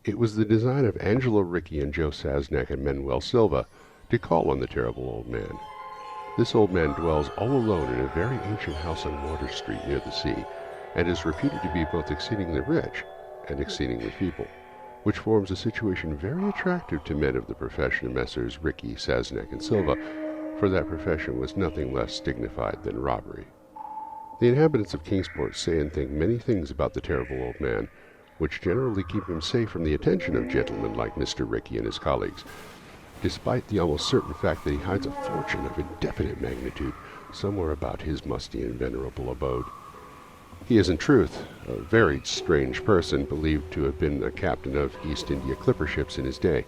It was the design of Angelo Ricci and Joe Sasnak and Manuel Silva to call on the terrible old man. This old man dwells all alone in a very ancient house on Water Street near the sea, and is reputed to be both exceedingly rich and exceedingly feeble, which forms a situation very attractive to men of the profession of Messrs. Ricci, Sasnak, and Silva, for that profession was nothing less dignified than robbery. The inhabitants of Kingsport say and think many things about the terrible old man, which generally keep him safe from the attention of gentlemen like Mr. Ricci and his colleagues, despite the almost certain fact that he hides a fortune of indefinite magnitude somewhere about his musty and venerable abode. He is in truth a very strange person, believed to have been a captain of East India clipper ships in his day,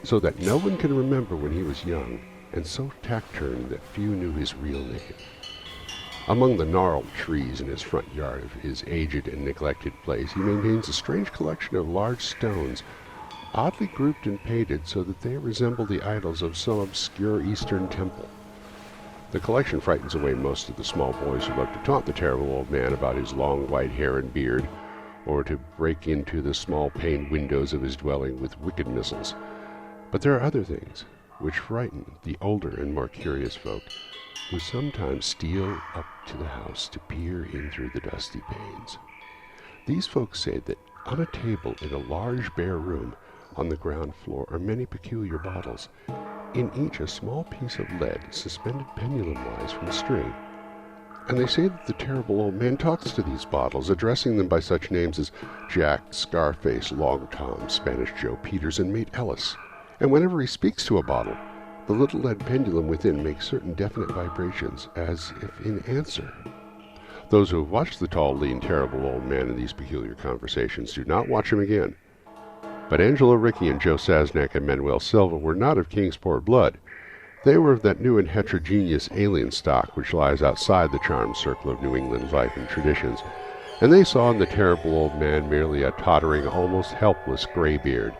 so that no one can remember when he was young, and so taciturn that few knew his real name. Among the gnarled trees in his front yard of his aged and neglected place, he maintains a strange collection of large stones, oddly grouped and painted so that they resemble the idols of some obscure Eastern temple. The collection frightens away most of the small boys who love to taunt the terrible old man about his long white hair and beard, or to break into the small paned windows of his dwelling with wicked missiles. But there are other things which frighten the older and more curious folk, who sometimes steal up to the house to peer in through the dusty panes. These folks say that on a table in a large bare room on the ground floor are many peculiar bottles, in each a small piece of lead suspended pendulum-wise from a string. And they say that the terrible old man talks to these bottles, addressing them by such names as Jack, Scarface, Long Tom, Spanish Joe, Peters, and Mate Ellis. And whenever he speaks to a bottle, the little lead pendulum within makes certain definite vibrations, as if in answer. Those who have watched the tall, lean, terrible old man in these peculiar conversations do not watch him again. But Angelo Ricci and Joe Sasnak and Manuel Silva were not of Kingsport blood. They were of that new and heterogeneous alien stock which lies outside the charmed circle of New England life and traditions, and they saw in the terrible old man merely a tottering, almost helpless graybeard,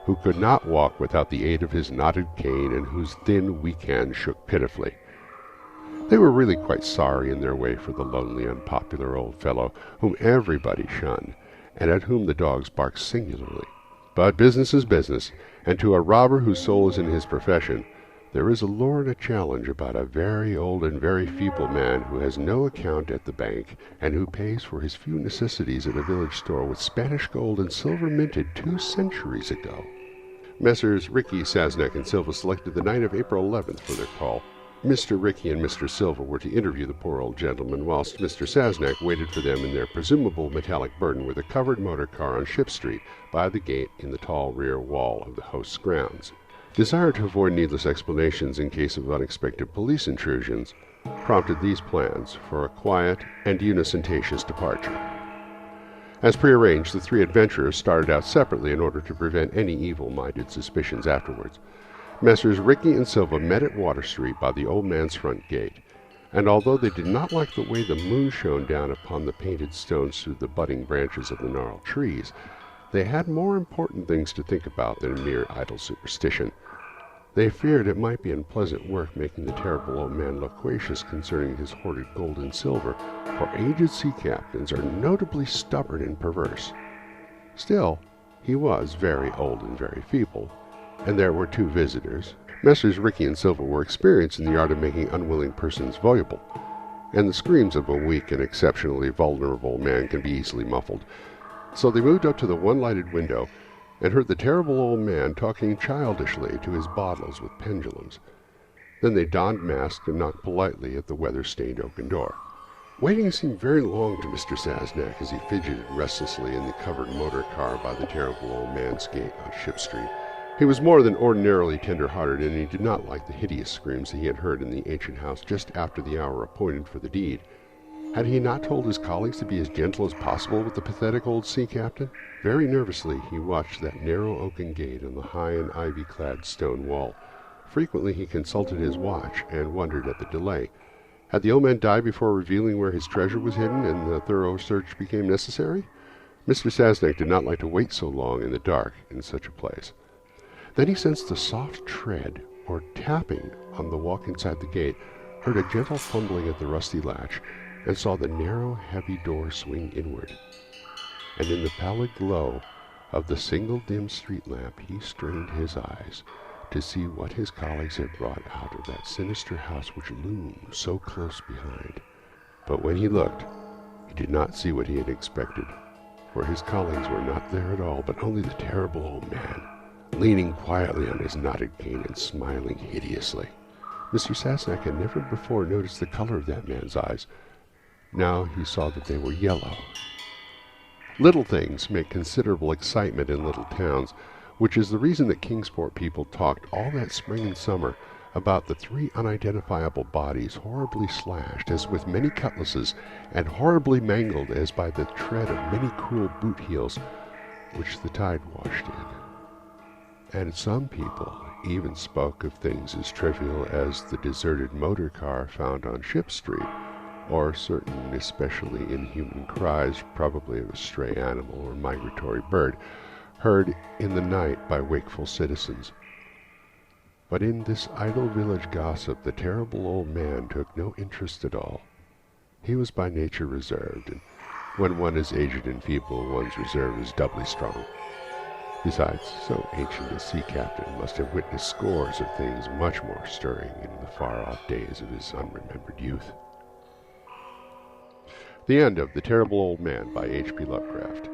who could not walk without the aid of his knotted cane, and whose thin, weak hand shook pitifully. They were really quite sorry in their way for the lonely, unpopular old fellow, whom everybody shunned, and at whom the dogs barked singularly. But business is business, and to a robber whose soul is in his profession, there is a lure and a challenge about a very old and very feeble man who has no account at the bank, and who pays for his few necessities at a village store with Spanish gold and silver minted 2 centuries ago. Messrs. Ricci, Sasnak, and Silva selected the night of April 11th for their call. Mr. Ricci and Mr. Silva were to interview the poor old gentleman, whilst Mr. Sasnak waited for them in their presumable metallic burden with a covered motor car on Ship Street by the gate in the tall rear wall of the host's grounds. Desire to avoid needless explanations in case of unexpected police intrusions prompted these plans for a quiet and unostentatious departure. As prearranged, the 3 adventurers started out separately in order to prevent any evil-minded suspicions afterwards. Messrs. Ricci and Silva met at Water Street by the old man's front gate, and although they did not like the way the moon shone down upon the painted stones through the budding branches of the gnarled trees, they had more important things to think about than mere idle superstition. They feared it might be unpleasant work making the terrible old man loquacious concerning his hoarded gold and silver, for aged sea captains are notably stubborn and perverse. Still, he was very old and very feeble, and there were 2 visitors. Messrs. Ricci and Silva were experienced in the art of making unwilling persons voluble, and the screams of a weak and exceptionally vulnerable man can be easily muffled. So they moved up to the one lighted window and heard the terrible old man talking childishly to his bottles with pendulums. Then they donned masks and knocked politely at the weather-stained oaken door. Waiting seemed very long to Mr. Sasnak as he fidgeted restlessly in the covered motor car by the terrible old man's gate on Ship Street. He was more than ordinarily tender-hearted, and he did not like the hideous screams that he had heard in the ancient house just after the hour appointed for the deed. Had he not told his colleagues to be as gentle as possible with the pathetic old sea captain? Very nervously he watched that narrow oaken gate on the high and ivy-clad stone wall. Frequently he consulted his watch and wondered at the delay. Had the old man died before revealing where his treasure was hidden, and the thorough search became necessary? Mr. Sasnak did not like to wait so long in the dark in such a place. Then he sensed a soft tread or tapping on the walk inside the gate, heard a gentle fumbling at the rusty latch, and saw the narrow, heavy door swing inward. And in the pallid glow of the single dim street lamp, he strained his eyes to see what his colleagues had brought out of that sinister house which loomed so close behind. But when he looked, he did not see what he had expected, for his colleagues were not there at all, but only the terrible old man, leaning quietly on his knotted cane and smiling hideously. Mr. Sassenach had never before noticed the color of that man's eyes. Now he saw that they were yellow. Little things make considerable excitement in little towns, which is the reason that Kingsport people talked all that spring and summer about the 3 unidentifiable bodies horribly slashed as with many cutlasses and horribly mangled as by the tread of many cruel boot heels which the tide washed in. And some people even spoke of things as trivial as the deserted motor car found on Ship Street, or certain especially inhuman cries, probably of a stray animal or migratory bird, heard in the night by wakeful citizens. But in this idle village gossip the terrible old man took no interest at all. He was by nature reserved, and when one is aged and feeble, one's reserve is doubly strong. Besides, so ancient a sea captain must have witnessed scores of things much more stirring in the far-off days of his unremembered youth. The end of The Terrible Old Man by H.P. Lovecraft.